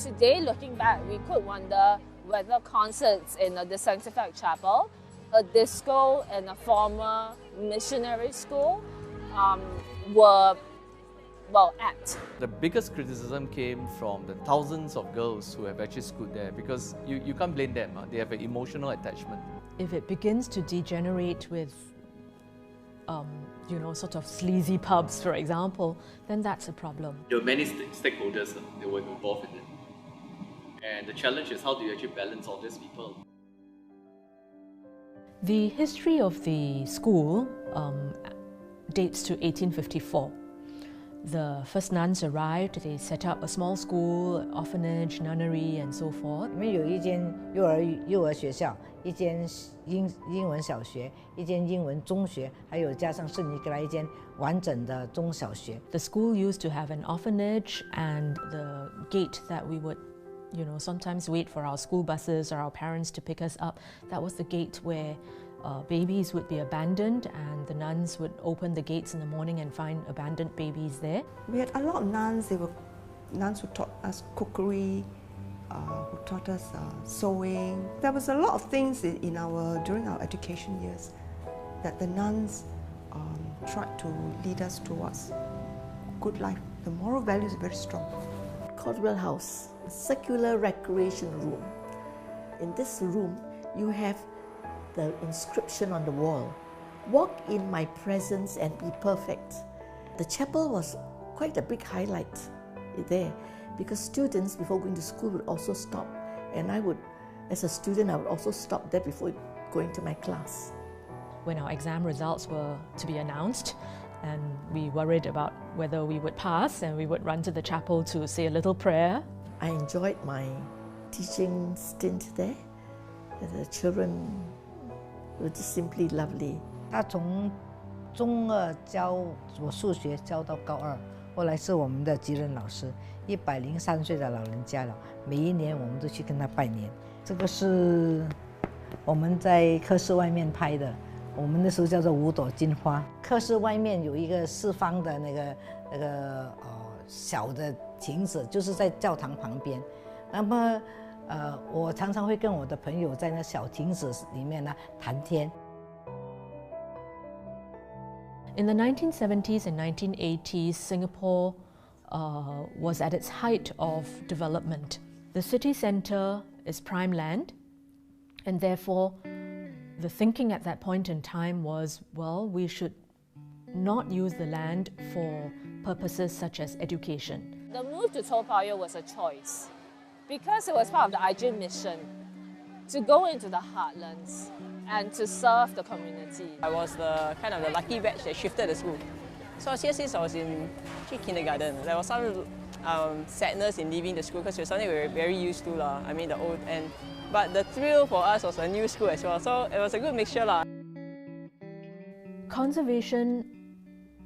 today, looking back, we could wonder whether concerts in a desanctified chapel, a disco and a former missionary school were, well, apt. The biggest criticism came from the thousands of girls who have actually schooled there, because you can't blame them. They have an emotional attachment. If it begins to degenerate with sort of sleazy pubs, for example, then that's a problem. There were many stakeholders that were involved in it. And the challenge is, how do you actually balance all these people? The history of the school dates to 1854. The first nuns arrived, they set up a small school, orphanage, nunnery, and so forth. 里面有一间幼儿学校，一间英文小学，一间英文中学，还有加上圣尼格莱一间完整的中小学。The school used to have an orphanage, and the gate that we would, sometimes wait for our school buses or our parents to pick us up. That was the gate where babies would be abandoned, and the nuns would open the gates in the morning and find abandoned babies there. We had a lot of nuns. They were nuns who taught us cookery, who taught us sewing. There was a lot of things during our education years that the nuns tried to lead us towards good life. The moral values are very strong. Caldwell House, a secular recreation room. In this room, you have the inscription on the wall, "Walk in my presence and be perfect." The chapel was quite a big highlight there, because students before going to school would also stop, and as a student, I would also stop there before going to my class. When our exam results were to be announced, and we worried about whether we would pass, and we would run to the chapel to say a little prayer. I enjoyed my teaching stint there. The children were just simply lovely. 他从中二教我数学教到高二，后来是我们的级任老师，103岁的老人家了。每一年我们都去跟他拜年。这个是我们在课室外面拍的，我们那时候叫做5朵金花。课室外面有一个四方的那个小的亭子，就是在教堂旁边。那么我常常会跟我的朋友在那小亭子里面呢谈天。In the 1970s and 1980s, Singapore was at its height of development. The city centre is prime land, and therefore the thinking at that point in time was, well, we should not use the land for purposes such as education. The move to Toa Payoh was a choice, because it was part of the IGIN mission to go into the heartlands and to serve the community. I was the kind of the lucky batch that shifted the school. So since I was in kindergarten, there was some sadness in leaving the school, because it was something we were very used to, I mean the old end. But the thrill for us was a new school as well, so it was a good mixture. Conservation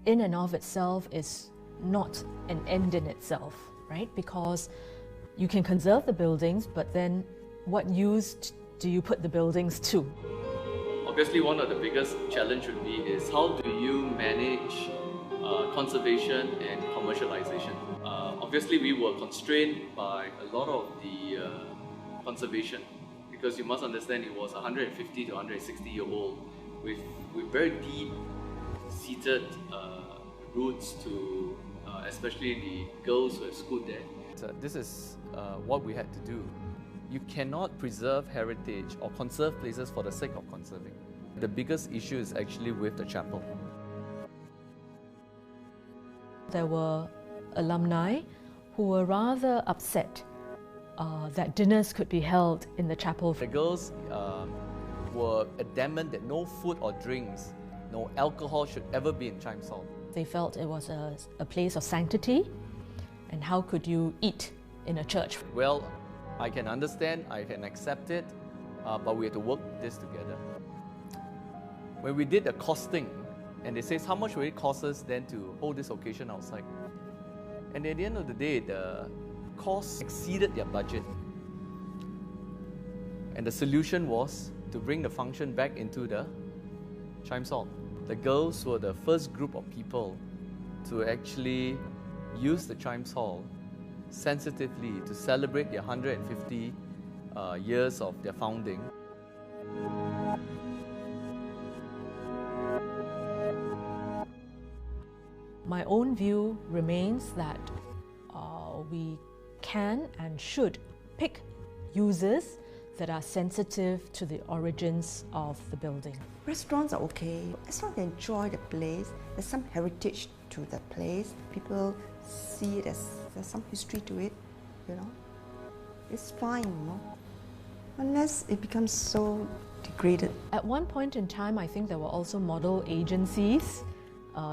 in and of itself is not an end in itself, right? Because you can conserve the buildings, but then what use do you put the buildings to? Obviously, one of the biggest challenge would be is, how do you manage conservation and commercialization? Obviously, we were constrained by a lot of the conservation, because you must understand it was 150 to 160 year old with very deep seated roots to especially the girls who have schooled there. So this is what we had to do. You cannot preserve heritage or conserve places for the sake of conserving. The biggest issue is actually with the chapel. There were alumni who were rather upset that dinners could be held in the chapel. The girls were adamant that no food or drinks, no alcohol should ever be in Chijmes Hall. They felt it was a place of sanctity, and how could you eat in a church? Well, I can understand, I can accept it, but we have to work this together. When we did the costing, and they say, how much will it cost us then to hold this occasion outside? And at the end of the day, the cost exceeded their budget. And the solution was to bring the function back into the Chijmes Hall. The girls were the first group of people to actually use the Chijmes Hall sensitively to celebrate their 150 years of their founding. My own view remains that we can and should pick uses that are sensitive to the origins of the building. Restaurants are okay, as long as they enjoy the place, there's some heritage to the place, people see it as there's some history to it, you know. It's fine, you know, unless it becomes so degraded. At one point in time, I think there were also model agencies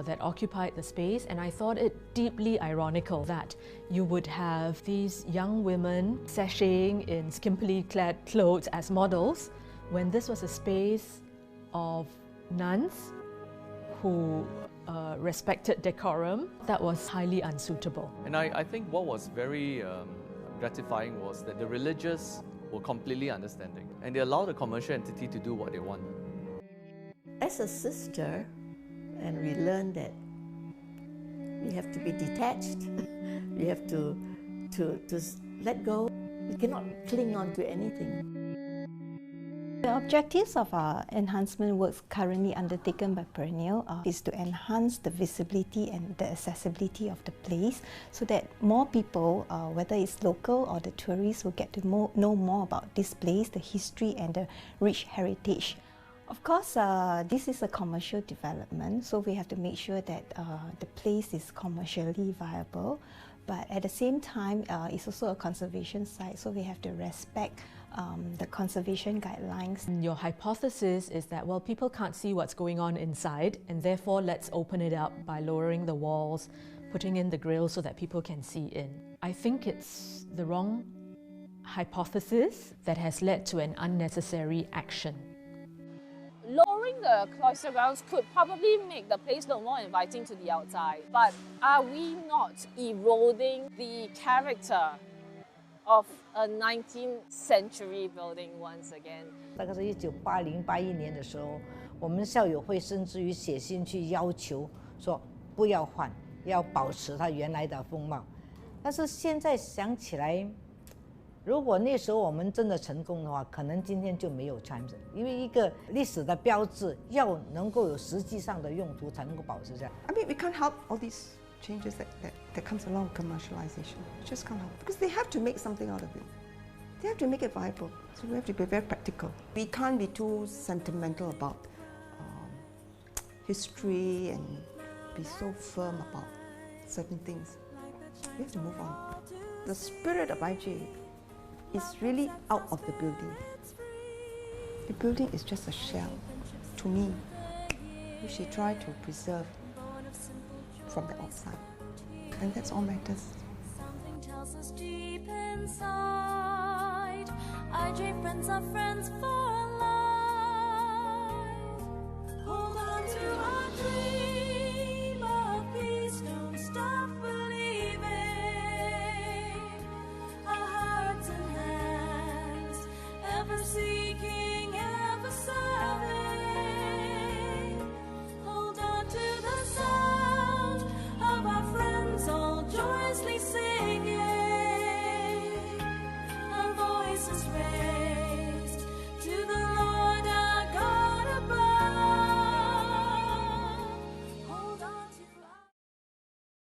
that occupied the space, and I thought it deeply ironical that you would have these young women sashaying in skimpily clad clothes as models when this was a space of nuns who respected decorum. That was highly unsuitable. And I think what was very gratifying was that the religious were completely understanding and they allowed the commercial entity to do what they want. As a sister, and we learned that we have to be detached, we have to let go, we cannot cling on to anything. The objectives of our enhancement works currently undertaken by Perennial is to enhance the visibility and the accessibility of the place so that more people, whether it's local or the tourists, will get to know more about this place, the history and the rich heritage. Of course, this is a commercial development, so we have to make sure that the place is commercially viable. But at the same time, it's also a conservation site, so we have to respect the conservation guidelines. Your hypothesis is that, well, people can't see what's going on inside, and therefore let's open it up by lowering the walls, putting in the grills so that people can see in. I think it's the wrong hypothesis that has led to an unnecessary action. Lowering the cloister grounds could probably make the place look more inviting to the outside. But are we not eroding the character of a 19th century building once again? 大概是1980、81年的时候，我们校友会甚至于写信去要求说不要换，要保持它原来的风貌。但是现在想起来，如果那时候我们真的成功的话，可能今天就没有 Chijmes， 因为一个历史的标志要能够有实际上的用途才能够保持下来。I mean, we can't help all these changes that comes along with commercialization. We just can't help because they have to make something out of it. They have to make it viable. So we have to be very practical. We can't be too sentimental about history and be so firm about certain things. We have to move on. The spirit of IJ is really out of the building. The building is just a shell, to me, which they try to preserve from the outside. And that's all matters. Something tells us deep inside, IJ friends are friends forever.